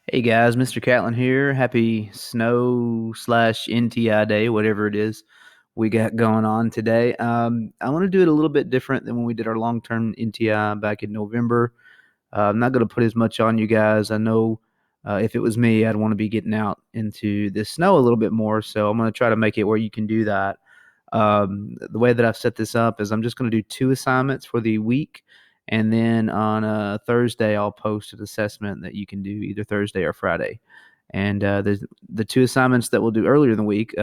Hey guys, Mr. Catlin here. Happy snow slash NTI day, whatever it is we got going on today. I want to do it a little bit different than when we did our long term NTI back in November. I'm not going to put as much on you guys. I know if it was me, I'd want to be getting out into the snow a little bit more. So I'm going to try to make it where you can do that. The way that I've set this up is I'm just going to do two assignments for the week. And then on a Thursday, I'll post an assessment that you can do either Thursday or Friday. And there's the two assignments that we'll do earlier in the week.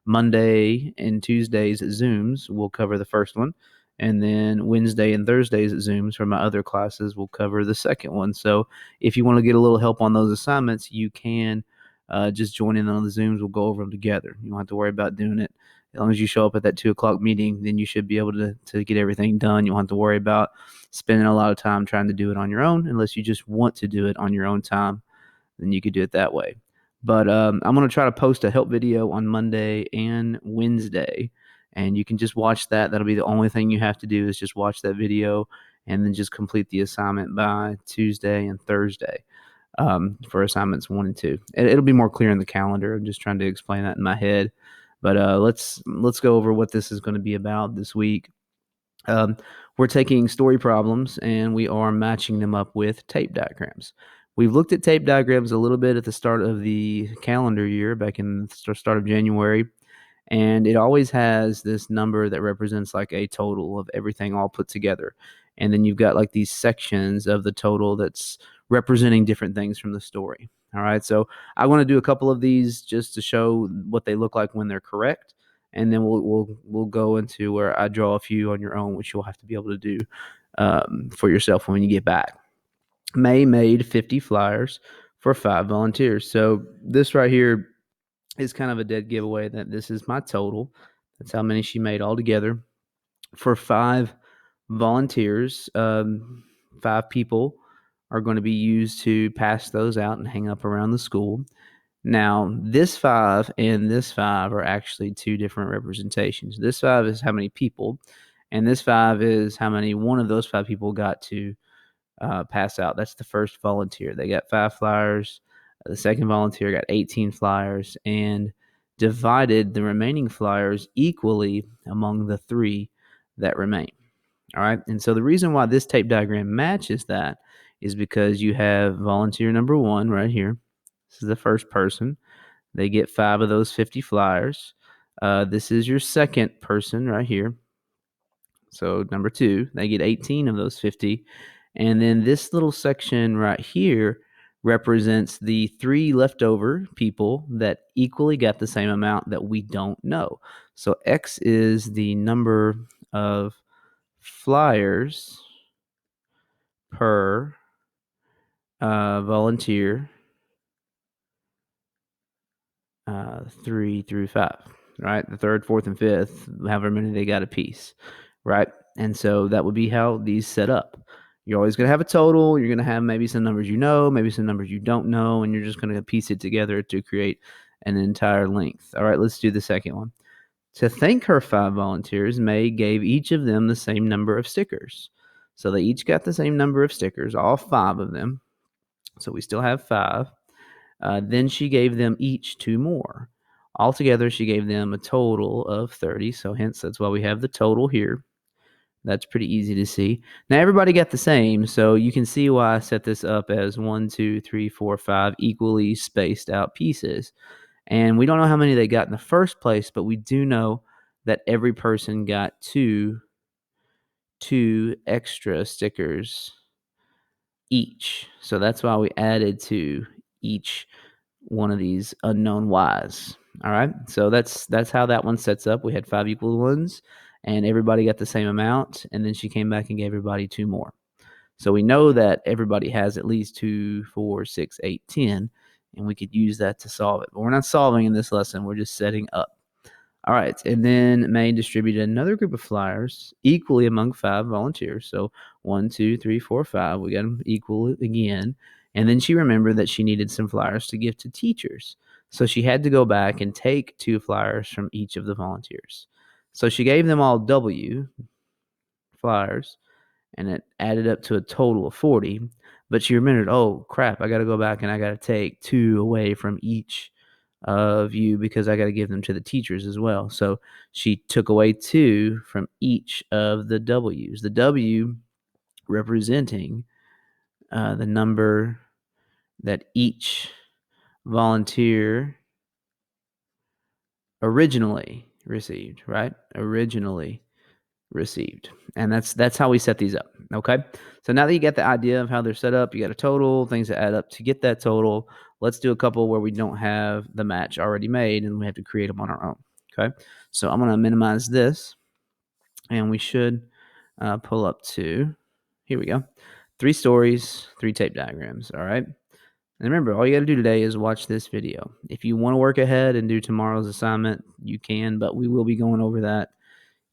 Monday and Tuesdays Zooms will cover the first one. And then Wednesday and Thursdays Zooms for my other classes will cover the second one. So if you want to get a little help on those assignments, you can just join in on the Zooms. We'll go over them together. You don't have to worry about doing it. As long as you show up at that 2 o'clock meeting, then you should be able to get everything done. You don't have to worry about spending a lot of time trying to do it on your own unless you just want to do it on your own time. Then you could do it that way. But I'm going to try to post a help video on Monday and Wednesday, and you can just watch that. That'll be the only thing you have to do is just watch that video and then just complete the assignment by Tuesday and Thursday for assignments 1 and 2. It'll be more clear in the calendar. I'm just trying to explain that in my head. But let's go over what this is going to be about this week. Um, we're taking story problems and we are matching them up with tape diagrams. We've looked at tape diagrams a little bit at the start of the calendar year, back in the start of January, and it always has this number that represents like a total of everything all put together. And then you've got like these sections of the total that's representing different things from the story. All right, so I want to do a couple of these just to show what they look like when they're correct, and then we'll go into where I draw a few on your own, which you'll have to be able to do for yourself when you get back. May made 50 flyers for 5 volunteers. So this right here is kind of a dead giveaway that this is my total. That's how many she made altogether for 5 volunteers. 5 people are going to be used to pass those out and hang up around the school. Now, this 5 and this 5 are actually two different representations. This 5 is how many people, and this 5 is how many one of those 5 people got to pass out. That's the first volunteer. They got 5 flyers. The second volunteer got 18 flyers and divided the remaining flyers equally among the 3 that remain. All right. And so the reason why this tape diagram matches that is because you have volunteer number 1 right here. This is the first person. They get 5 of those 50 flyers. This is your second person right here. So number 2, they get 18 of those 50. And then this little section right here represents the 3 leftover people that equally got the same amount that we don't know. So X is the number of flyers per volunteer 3 through 5, right? The third, fourth, and fifth, however many they got a piece, right? And so that would be how these set up. You're always going to have a total. You're going to have maybe some numbers you know, maybe some numbers you don't know, and you're just going to piece it together to create an entire length. All right, let's do the second one. To thank her 5 volunteers, May gave each of them the same number of stickers. So they each got the same number of stickers, all 5 of them. So we still have 5. Then she gave them each 2 more. Altogether, she gave them a total of 30. So hence, that's why we have the total here. That's pretty easy to see. Now, everybody got the same, so you can see why I set this up as 1, 2, 3, 4, 5 equally spaced out pieces. And we don't know how many they got in the first place, but we do know that every person got two extra stickers each. So that's why we added to each one of these unknown Y's. All right. So that's how that one sets up. We had 5 equal ones and everybody got the same amount. And then she came back and gave everybody 2 more. So we know that everybody has at least 2, 4, 6, 8, 10, and we could use that to solve it. But we're not solving in this lesson. We're just setting up. All right. And then May distributed another group of flyers equally among 5 volunteers. So 1, 2, 3, 4, 5. We got them equal again. And then she remembered that she needed some flyers to give to teachers. So she had to go back and take 2 flyers from each of the volunteers. So she gave them all W flyers. and it added up to a total of 40. But she remembered, oh crap, I got to go back and I got to take 2 away from each of you because I got to give them to the teachers as well. So she took away 2 from each of the W's. The W representing the number that each volunteer originally received, right? Originally received. And that's how we set these up. Okay. So now that you get the idea of how they're set up, you got a total, things that add up to get that total. Let's do a couple where we don't have the match already made and we have to create them on our own. Okay. So I'm going to minimize this and we should pull up to, here we go. 3 stories, 3 tape diagrams. All right. And remember, all you got to do today is watch this video. If you want to work ahead and do tomorrow's assignment, you can, but we will be going over that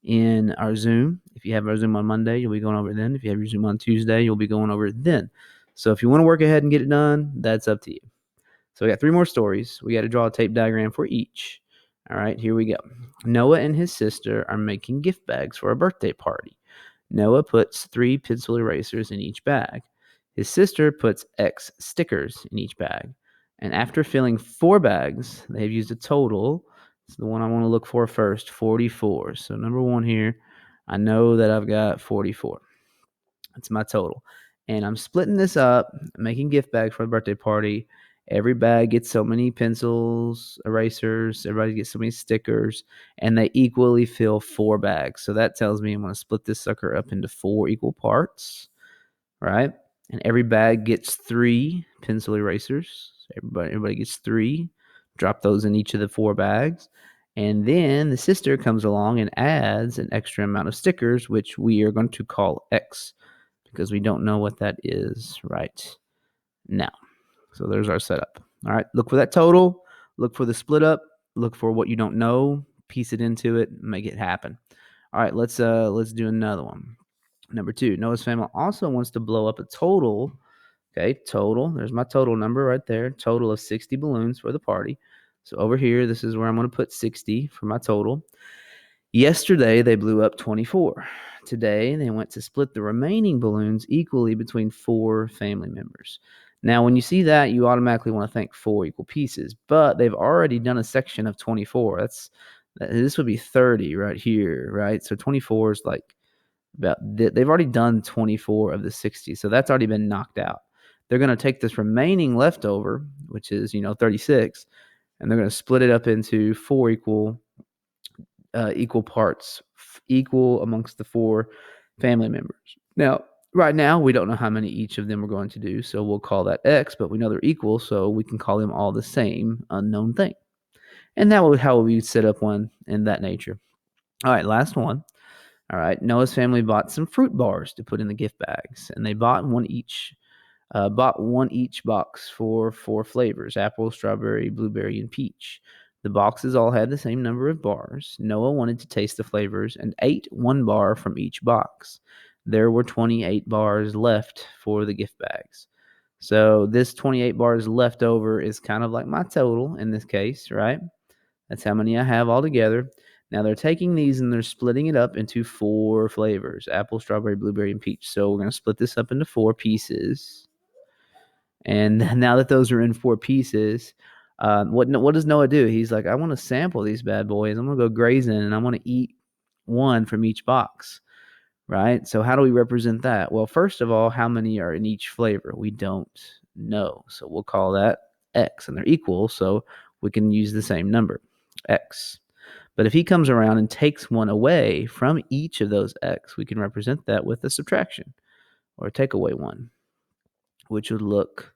in our Zoom. If you have our Zoom on Monday, you'll be going over it then. If you have your Zoom on Tuesday, you'll be going over it then. So if you want to work ahead and get it done, that's up to you. So we got 3 more stories. We got to draw a tape diagram for each. All right, here we go. Noah and his sister are making gift bags for a birthday party. Noah puts 3 pencil erasers in each bag. His sister puts X stickers in each bag. And after filling 4 bags, they've used a total. It's the one I want to look for first, 44. So number 1 here, I know that I've got 44. That's my total. And I'm splitting this up, making gift bags for the birthday party. Every bag gets so many pencils, erasers, everybody gets so many stickers, and they equally fill 4 bags. So that tells me I'm going to split this sucker up into 4 equal parts, right? And every bag gets 3 pencil erasers. Everybody gets 3. Drop those in each of the 4 bags. And then the sister comes along and adds an extra amount of stickers, which we are going to call X because we don't know what that is right now. So there's our setup. All right, look for that total, look for the split up, look for what you don't know, piece it into it, make it happen. All right, let's do another one. Number 2, Noah's family also wants to blow up a total. Okay, total. There's my total number right there. Total of 60 balloons for the party. So over here, this is where I'm going to put 60 for my total. Yesterday, they blew up 24. Today, they went to split the remaining balloons equally between 4 family members. Now, when you see that, you automatically want to think 4 equal pieces, but they've already done a section of 24. This would be 30 right here, right? So 24 is like they've already done 24 of the 60, so that's already been knocked out. They're going to take this remaining leftover, which is 36, and they're going to split it up into 4 equal parts, equal amongst the 4 family members. Now, right now, we don't know how many each of them are going to do, so we'll call that X, but we know they're equal, so we can call them all the same unknown thing. And that would how we set up one in that nature. All right, last one. All right, Noah's family bought some fruit bars to put in the gift bags, and they bought one each box for 4 flavors: apple, strawberry, blueberry, and peach. The boxes all had the same number of bars. Noah wanted to taste the flavors and ate 1 bar from each box. There were 28 bars left for the gift bags. So this 28 bars left over is kind of like my total in this case, right? That's how many I have altogether. Now they're taking these and they're splitting it up into 4 flavors: apple, strawberry, blueberry, and peach. So we're going to split this up into 4 pieces. And now that those are in 4 pieces, what does Noah do? He's like, I want to sample these bad boys. I'm going to go grazing and I want to eat 1 from each box, right? So how do we represent that? Well, first of all, how many are in each flavor? We don't know. So we'll call that X, and they're equal, so we can use the same number, X. But if he comes around and takes 1 away from each of those X, we can represent that with a subtraction or a take away 1, which would look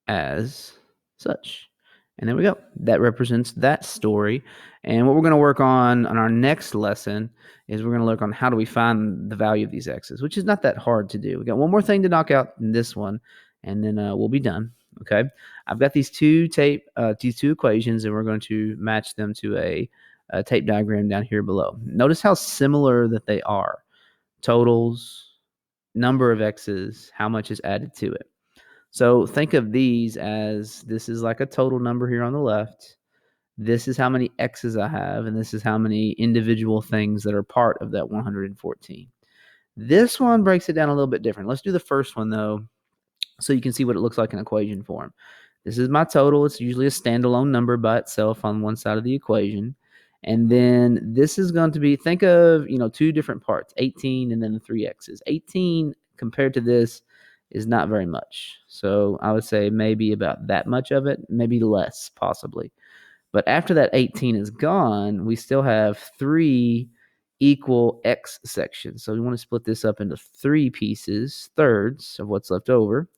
as such. And there we go. That represents that story. And what we're going to work on our next lesson is we're going to look on how do we find the value of these x's, which is not that hard to do. We got one more thing to knock out in this one, and then we'll be done. Okay. I've got these two equations, and we're going to match them to a tape diagram down here below. Notice how similar that they are. Totals, number of x's, how much is added to it. So think of these as this is like a total number here on the left. This is how many x's I have, and this is how many individual things that are part of that 114. This one breaks it down a little bit different. Let's do the first one, though, so you can see what it looks like in equation form. This is my total. It's usually a standalone number by itself on one side of the equation. And then this is going to be, think of, two different parts, 18 and then the three x's. 18 compared to this is not very much. So I would say maybe about that much of it, maybe less possibly. But after that 18 is gone, we still have three equal x sections. So we want to split this up into three pieces, thirds of what's left over,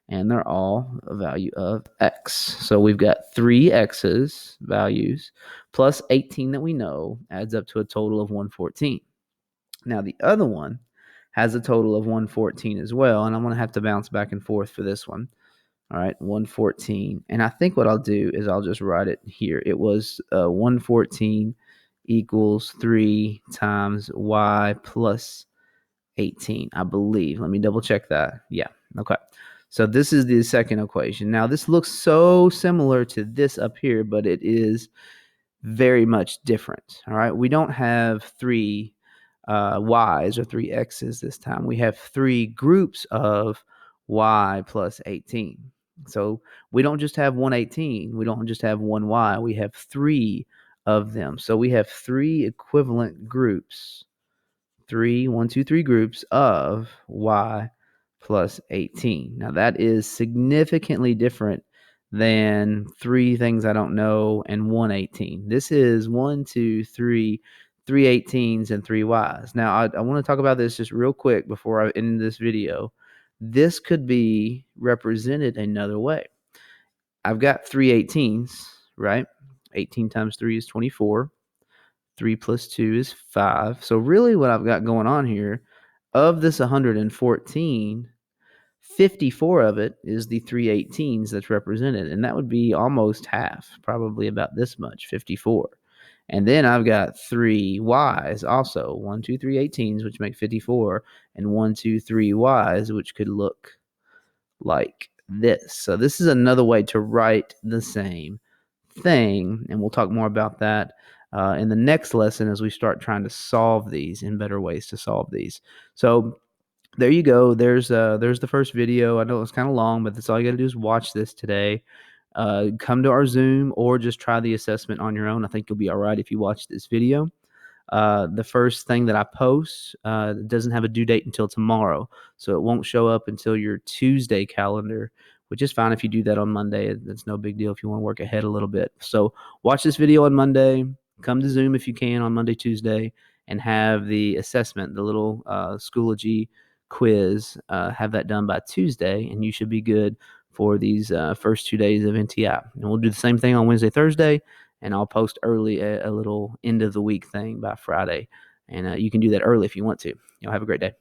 and they're all a value of x. So we've got three x's values plus 18 that we know adds up to a total of 114. Now the other one has a total of 114 as well, and I'm going to have to bounce back and forth for this one. All right, 114. And I think what I'll do is I'll just write it here. It was 114 equals 3 times y plus 18, I believe. Let me double check that. Yeah, okay. So this is the second equation. Now, this looks so similar to this up here, but it is very much different. All right, we don't have three y's or three x's this time. We have three groups of y plus 18. So we don't just have 118. We don't just have one y. We have three of them. So we have three equivalent groups. One, two, three groups of y plus 18. Now that is significantly different than three things I don't know and 118. This is 1, 2, 3, 3 18s and three y's. Now I want to talk about this just real quick before I end this video. This could be represented another way. I've got 3 18s, right? 18 times 3 is 24. 3 plus 2 is 5. So really what I've got going on here, of this 114, 54 of it is the 3 18s that's represented. And that would be almost half, probably about this much, 54. And then I've got three y's also, 1, 2, 3 18s, which make 54, and 1, 2, 3 y's, which could look like this. So this is another way to write the same thing, and we'll talk more about that in the next lesson as we start trying to solve these in better ways to solve these. So there you go. There's the first video. I know it's kind of long, but that's all you got to do is watch this today. Come to our Zoom or just try the assessment on your own. I think you'll be all right if you watch this video. The first thing that I post doesn't have a due date until tomorrow, so it won't show up until your Tuesday calendar, which is fine if you do that on Monday. That's no big deal if you want to work ahead a little bit. So watch this video on Monday. Come to Zoom if you can on Monday, Tuesday, and have the assessment, the little Schoology quiz, have that done by Tuesday, and you should be good for these first 2 days of NTI. And we'll do the same thing on Wednesday, Thursday, and I'll post early a little end of the week thing by Friday. And you can do that early if you want to. Have a great day.